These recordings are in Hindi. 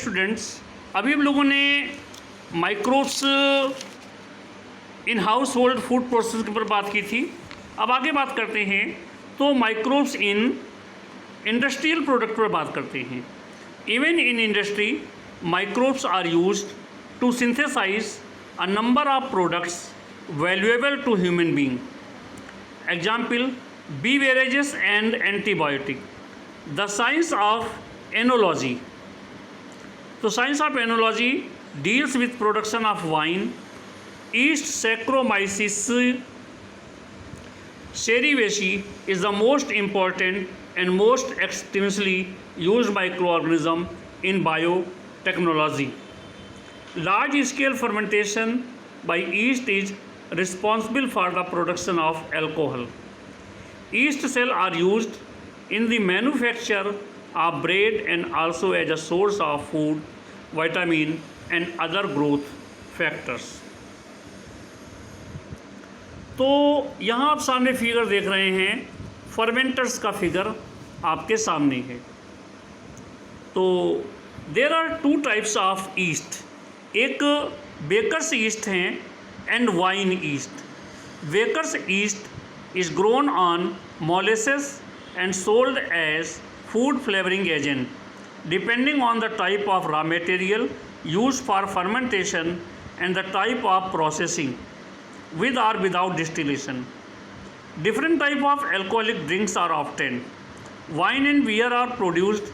स्टूडेंट्स, अभी हम लोगों ने microbes in house hold food process के ऊपर बात की थी। अब आगे बात करते हैं तो माइक्रोब्स इन इंडस्ट्रियल प्रोडक्ट पर बात करते हैं। Even in industry microbes are used to synthesize a number of products valuable to human being. Example beverages and antibiotic. The science of oenology. तो science of oenology deals with production of wine. Yeast Saccharomyces cerevisiae is the most important and most extensively used microorganism in biotechnology. Large scale fermentation by yeast is responsible for the production of alcohol. Yeast cells are used in the manufacture of bread and also as a source of food, vitamin and other growth factors. तो यहाँ आप सामने फिगर देख रहे हैं, फर्मेंटर्स का फिगर आपके सामने है। तो there are two types of yeast. एक बेकर्स ईस्ट हैं and wine yeast. Baker's yeast is grown on molasses and sold as food flavouring agent depending on the type of raw material used for fermentation and the type of processing, with or without distillation. Different type of alcoholic drinks are obtained. Wine and beer are produced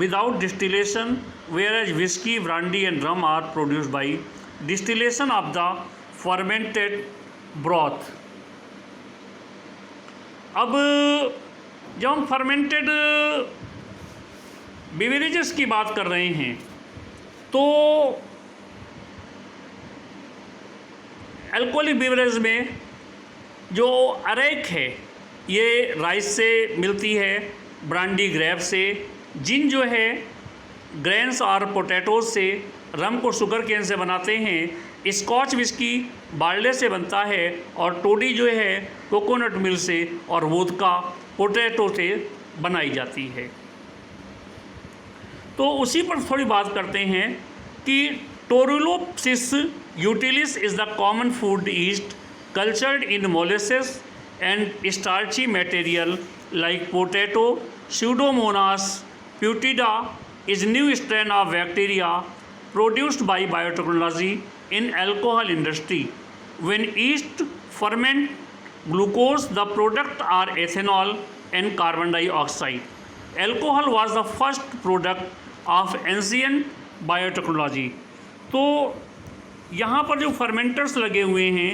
without distillation, whereas whiskey, brandy and rum are produced by distillation of the fermented broth. अब जब हम fermented beverages की बात कर रहे हैं तो अल्कोहलिक बेवरेज में जो अरेक है ये राइस से मिलती है, ब्रांडी ग्रेप से, जिन जो है ग्रेन्स और पोटैटोज से, रम को शुगर केन से बनाते हैं, स्कॉच विस्की बार्ले से बनता है और टोडी जो है कोकोनट मिल्क से और वोदका पोटैटो से बनाई जाती है। तो उसी पर थोड़ी बात करते हैं कि Torulopsis utilis is the common food yeast cultured in molasses and starchy material like potato. Pseudomonas putida is new strain of bacteria produced by biotechnology in alcohol industry. When yeast ferment glucose the product are ethanol and carbon dioxide. Alcohol was the first product of ancient biotechnology. तो यहाँ पर जो फर्मेंटर्स लगे हुए हैं,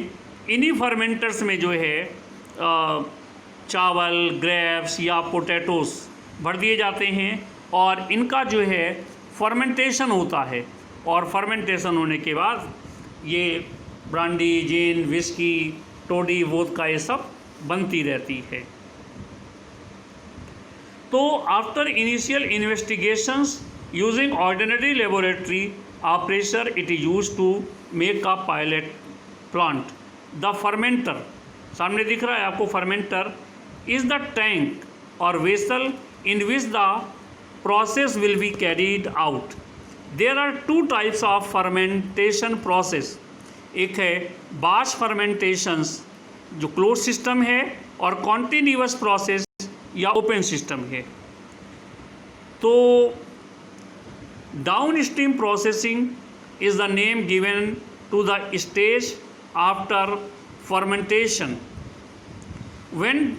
इन्हीं फर्मेंटर्स में जो है चावल, ग्रेप्स या पोटैटोस भर दिए जाते हैं और इनका जो है फर्मेंटेशन होता है और फर्मेंटेशन होने के बाद ये brandy, gin, whisky, toddy, vodka ये सब बनती रहती है। तो after initial investigations using ordinary laboratory operation it is use to make a pilot plant. The fermenter सामने दिख रहा है आपको, फर्मेंटर इज द टैंक और vessel in which the process will be carried out. There are two types of fermentation process. एक है बैच फर्मेंटेशंस जो क्लोज सिस्टम है और कॉन्टिन्यूअस प्रोसेस या ओपन सिस्टम है। तो downstream processing is the name given to the stage after fermentation when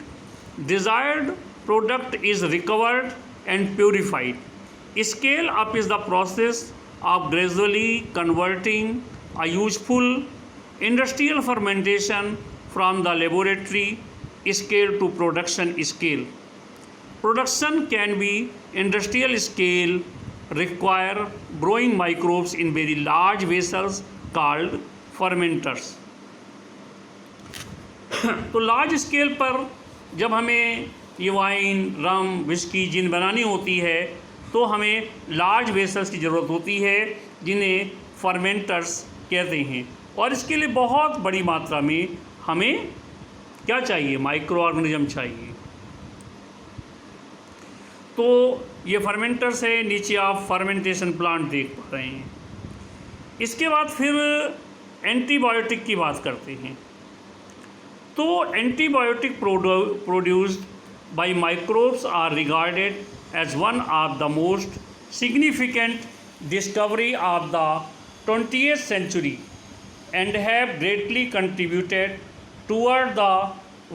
desired product is recovered and purified. Scale up is the process of gradually converting a useful industrial fermentation from the laboratory scale to production scale. Production can be industrial scale, require growing microbes in very large vessels called fermenters. तो लार्ज स्केल पर जब हमें ये वाइन, रम, विस्की, जिन बनानी होती है तो हमें लार्ज वेसल्स की ज़रूरत होती है जिन्हें फर्मेंटर्स कहते हैं और इसके लिए बहुत बड़ी मात्रा में हमें क्या चाहिए, माइक्रो ऑर्गेनिज्म चाहिए। तो ये फर्मेंटर्स है, नीचे आप फर्मेंटेशन प्लांट देख पा रहे हैं। इसके बाद फिर एंटीबायोटिक की बात करते हैं। तो antibiotic produced by microbes are regarded as one of the most significant discovery of the 20th century and have greatly contributed toward the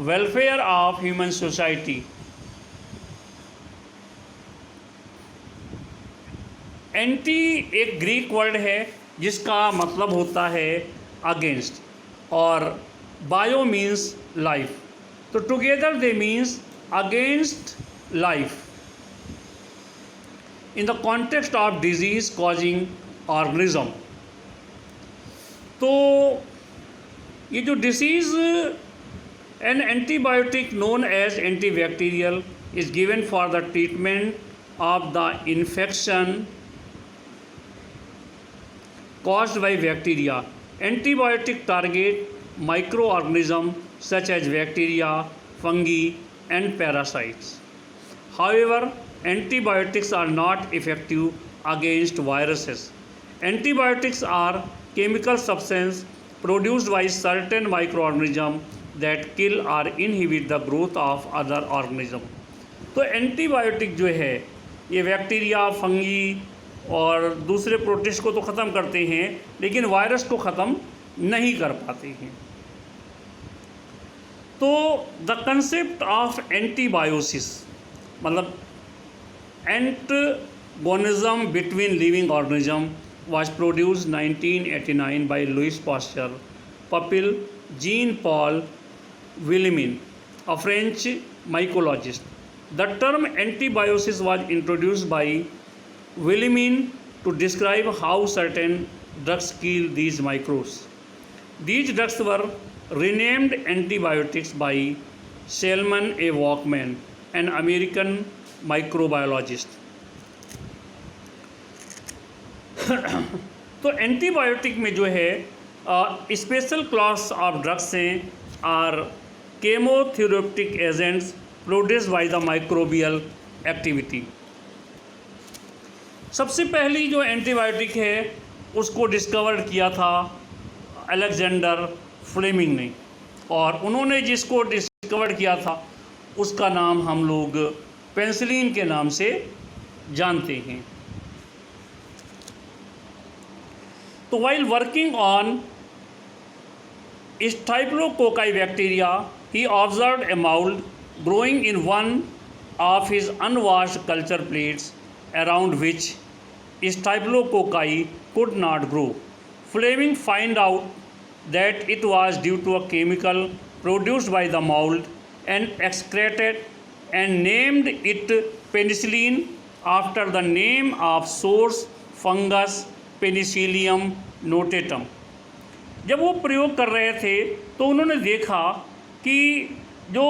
welfare of human society. Anti एक ग्रीक वर्ड है जिसका मतलब होता है अगेंस्ट, और बायो मीन्स लाइफ, तो together they means against life in the context of disease causing organism। तो ये जो disease, an antibiotic known as antibacterial is given for the treatment of the infection caused by bacteria। Antibiotic target microorganisms such as bacteria, fungi and parasites। However, antibiotics are not effective against viruses। Antibiotics are chemical substances produced by certain microorganisms that kill or inhibit the growth of other organisms। तो एंटीबायोटिक जो है ये बैक्टीरिया, फंगी और दूसरे प्रोटिस्ट को तो ख़त्म करते हैं, लेकिन वायरस को ख़त्म नहीं कर पाते हैं। तो द कंसेप्ट ऑफ एंटीबायोसिस मतलब antagonism between living organism was produced 1989 by Louis Pasteur, Papil, Jean-Paul Villemin, a French mycologist। The term antibiosis was introduced by Villemin to describe how certain drugs kill these microbes। These drugs were renamed antibiotics by Salman A. Walkman, an American microbiologist. तो एंटीबायोटिक में जो है स्पेशल क्लास ऑफ ड्रग्स हैं are chemotherapeutic agents produced by the microbial activity. सबसे पहली जो एंटीबायोटिक है उसको डिस्कवर किया था अलेक्जेंडर फ्लेमिंग ने, और उन्होंने जिसको डिस्कवर किया था उसका नाम हम लोग पेंसिलिन के नाम से जानते हैं। तो while working on staphylococci bacteria he observed a mould growing in one of his unwashed culture plates around which staphylococci could not grow. Fleming find out that it was due to a chemical produced by the mould and excreted and named it penicillin after the name of source fungus Penicillium notatum। जब वो प्रयोग कर रहे थे तो उन्होंने देखा कि जो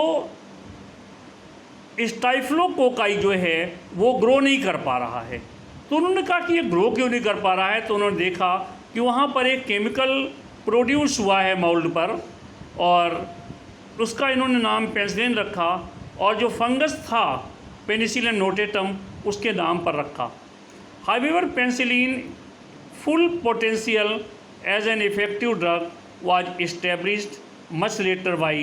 स्टाइफ्लोकोकाई जो है वो ग्रो नहीं कर पा रहा है, तो उन्होंने कहा कि ये ग्रो क्यों नहीं कर पा रहा है। तो उन्होंने देखा कि वहाँ पर एक केमिकल प्रोड्यूस हुआ है माउल्ड पर, और उसका इन्होंने नाम पेनिसिलिन रखा, और जो फंगस था पेनिसिलियम नोटेटम उसके नाम पर रखा। However penicillin full potential as an effective drug was established much later by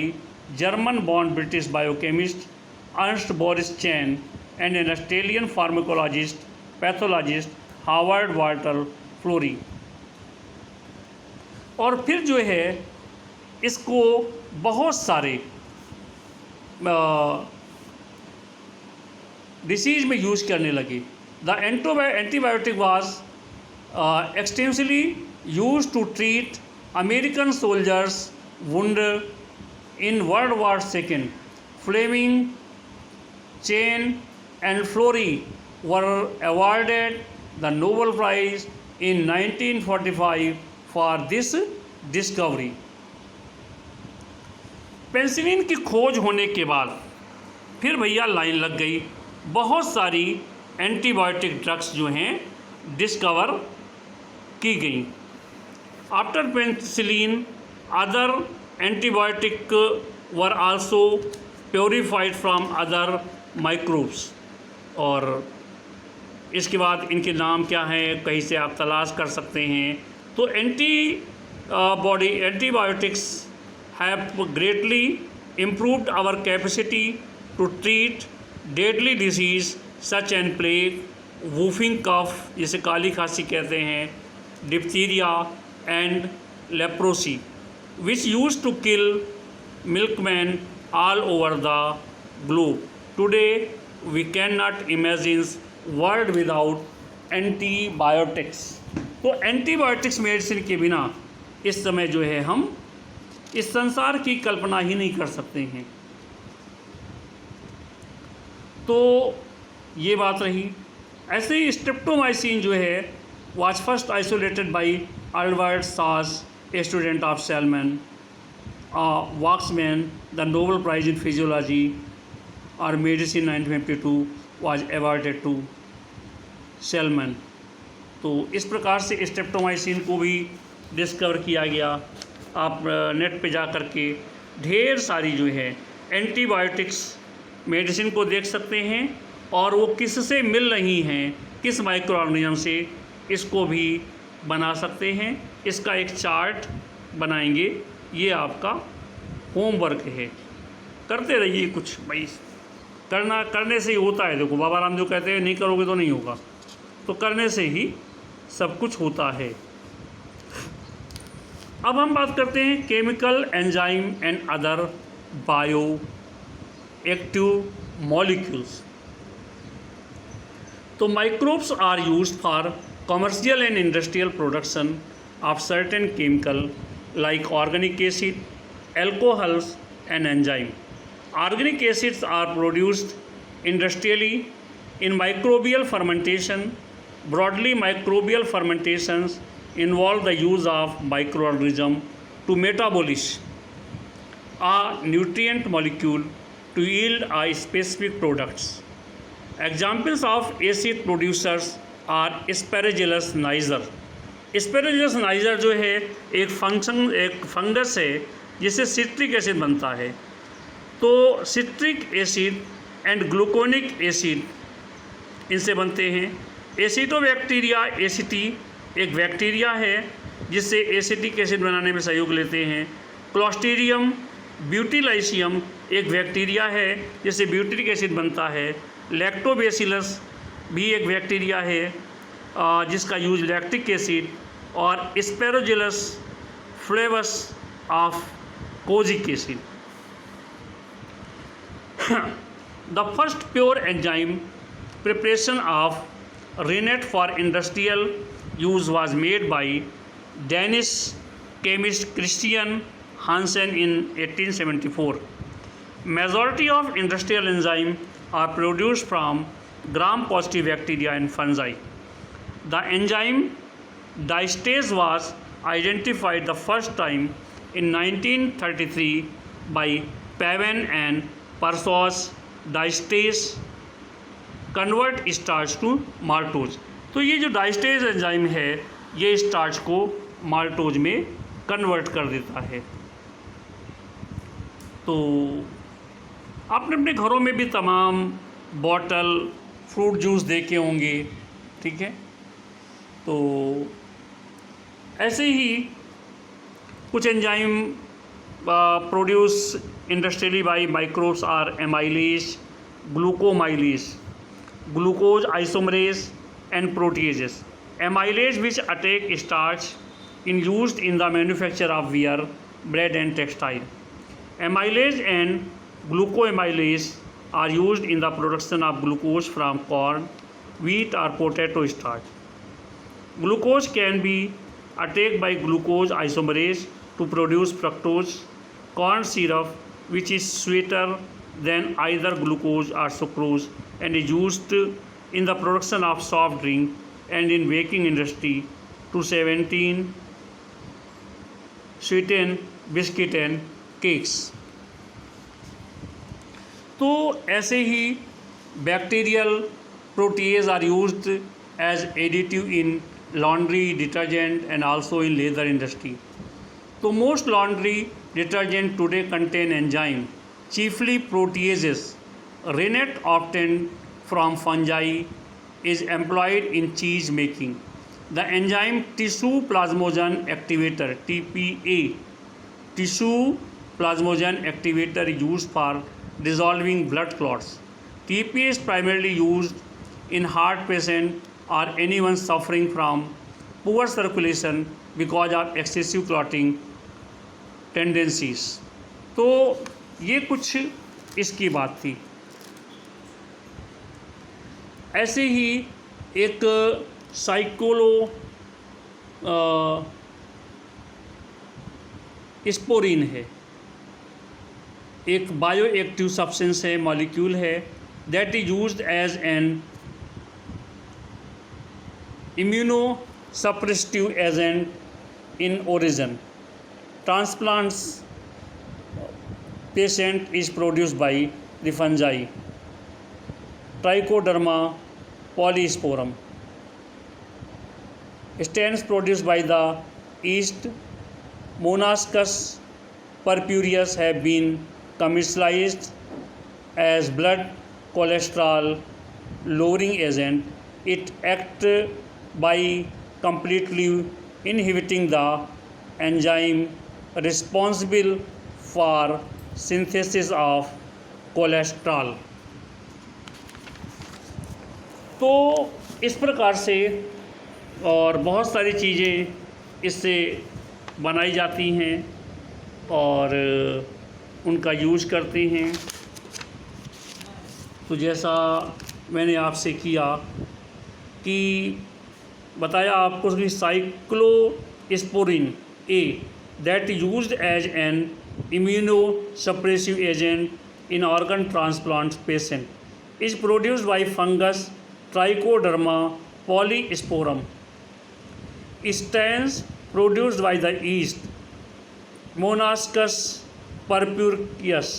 German born British biochemist Ernst Boris Chain and an Australian pharmacologist pathologist Harvard Walter Florey. और फिर जो है इसको बहुत सारे डिसीज में यूज करने लगे। The antibiotic was extensively use to treat American soldiers wound in World War second. Fleming, Chain and Florey were awarded the Nobel prize in 1945 for this discovery. Penicillin की खोज होने के बाद फिर भैया लाइन लग गई, बहुत सारी एंटीबायोटिक ड्रग्स जो हैं डिस्कवर की गई। After penicillin other antibiotic were also purified from other microbes. और इसके बाद इनके नाम क्या हैं, कहीं से आप तलाश कर सकते हैं। तो antibiotics have greatly improved our capacity to treat deadly disease such and plague, whooping cough जिसे काली खांसी कहते हैं, diphtheria and leprosy which used to kill milkman all over the globe. Today we cannot imagine world without antibiotics. तो एंटीबायोटिक्स मेडिसिन के बिना इस समय जो है हम इस संसार की कल्पना ही नहीं कर सकते हैं। तो ये बात रही। ऐसे ही स्ट्रेप्टोमाइसिन जो है was first isolated by Albert Sachs, a student of Salman Waxman. The Nobel Prize in Physiology or Medicine 1952 was awarded to Salman. तो इस प्रकार से स्ट्रेप्टोमाइसिन को भी डिस्कवर किया गया। आप नेट पे जा कर के ढेर सारी जो है एंटीबायोटिक्स मेडिसिन को देख सकते हैं और वो किससे मिल रही हैं, किस माइक्रो ऑर्गेनिज्म से, इसको भी बना सकते हैं। इसका एक चार्ट बनाएंगे, ये आपका होमवर्क है। करते रहिए कुछ भाई, करने से ही होता है। देखो बाबा रामदेव कहते हैं नहीं करोगे तो नहीं होगा, तो करने से ही सब कुछ होता है। अब हम बात करते हैं chemical, enzyme and other bio active molecules. तो microbes are used for commercial and industrial production of certain chemical like organic acid, alcohols and enzyme. Organic acids are produced industrially in microbial fermentation. Broadly, microbial fermentations involve the use of microorganism to metabolize a nutrient molecule to yield a specific products. Examples of acid producers are Aspergillus niger. Aspergillus niger जो है एक फंगस है जिससे सिट्रिक एसिड बनता है। तो citric acid and gluconic acid इनसे बनते हैं। एसिडोबैक्टीरिया एसिटी एक बैक्टीरिया है जिससे एसिटिक एसिड बनाने में सहयोग लेते हैं। क्लोस्ट्रीडियम ब्यूटिलाइसियम एक बैक्टीरिया है जिससे ब्यूटिक एसिड बनता है। लैक्टोबैसिलस भी एक बैक्टीरिया है जिसका यूज लैक्टिक एसिड और Aspergillus flavus of kojic acid. The first pure enzyme preparation of rennet for industrial use was made by Danish chemist Christian Hansen in 1874. Majority of industrial enzymes are produced from gram-positive bacteria and fungi. The enzyme diastase was identified the first time in 1933 by Pavan and Persos. Diastase convert starch to maltose. तो ये जो डाइस्टेज एंजाइम है ये स्टार्च को माल्टोज में कन्वर्ट कर देता है। तो आपने अपने घरों में भी तमाम बॉटल फ्रूट जूस देखे होंगे, ठीक है। तो ऐसे ही कुछ enzyme produce industrially by microbes are amylase, glucoamylase, glucose isomerase and proteases. Amylase which attack starch in used in the manufacture of beer, bread and textile. Amylase and glucoamylase are used in the production of glucose from corn, wheat or potato starch. Glucose can be attacked by glucose isomerase to produce fructose corn syrup, which is sweeter than either glucose or sucrose and is used in the production of soft drink and in baking industry to sweeten biscuit and cakes. तो ऐसे ही bacterial protease are used as additive in laundry detergent and also in leather industry. So most laundry detergent today contain enzyme, chiefly proteases. Rennet often from fungi is employed in cheese making. The enzyme tissue plasmogen activator TPA, tissue plasmogen activator, is used for dissolving blood clots. TPA is primarily used in heart patient or anyone suffering from poor circulation because of excessive clotting tendencies. तो ये कुछ इसकी बात थी। ऐसे ही एक स्पोरिन है, एक बायो एक्टिव सब्सटेंस है, मॉलिक्यूल है, that is used as an immunosuppressive agent in organ transplants patient is produced by the fungi Trichoderma polyosporum. Strains produced by the yeast Monascus purpureus have been commercialized as blood cholesterol lowering agent. It acts by completely inhibiting the enzyme responsible for synthesis of cholesterol. तो इस प्रकार से और बहुत सारी चीज़ें इससे बनाई जाती हैं और उनका यूज़ करते हैं। तो जैसा मैंने आपसे किया कि बताया आपको कि cyclosporin A that used as an immunosuppressive agent in organ transplant patient is produced by fungus Trichoderma polyosporum. Strains produced by the yeast Monascus purpureus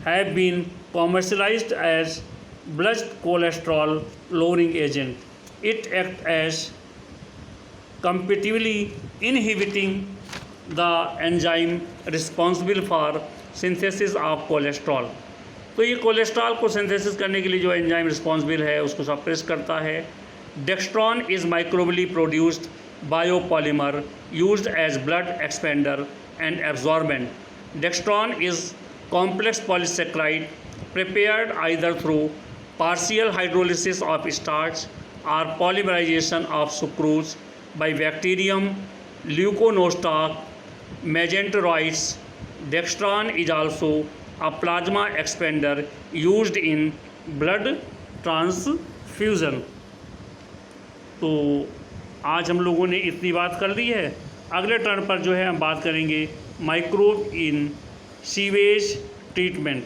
have been commercialized as blood cholesterol lowering agent. It acts as competitively inhibiting the enzyme responsible for synthesis of cholesterol. तो ये कोलेस्ट्रॉल को सिंथेसिस करने के लिए जो एंजाइम रिस्पॉन्सिबल है उसको सप्रेस करता है। Dextran is microbially produced biopolymer used as blood expander and absorbent. Dextran is complex polysaccharide prepared either through partial hydrolysis of starch or polymerization of sucrose by bacterium Leuconostoc mesenteroids. Dextran is also a plasma expander used in blood transfusion. तो आज हम लोगों ने इतनी बात कर ली है। अगले टर्न पर जो है हम बात करेंगे माइक्रोब इन सीवेज ट्रीटमेंट।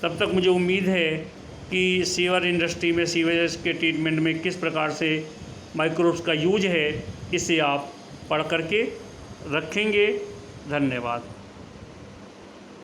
तब तक मुझे उम्मीद है कि सीवर इंडस्ट्री में सीवेज के ट्रीटमेंट में किस प्रकार से माइक्रोब्स का यूज है, इसे आप पढ़ करके रखेंगे। धन्यवाद।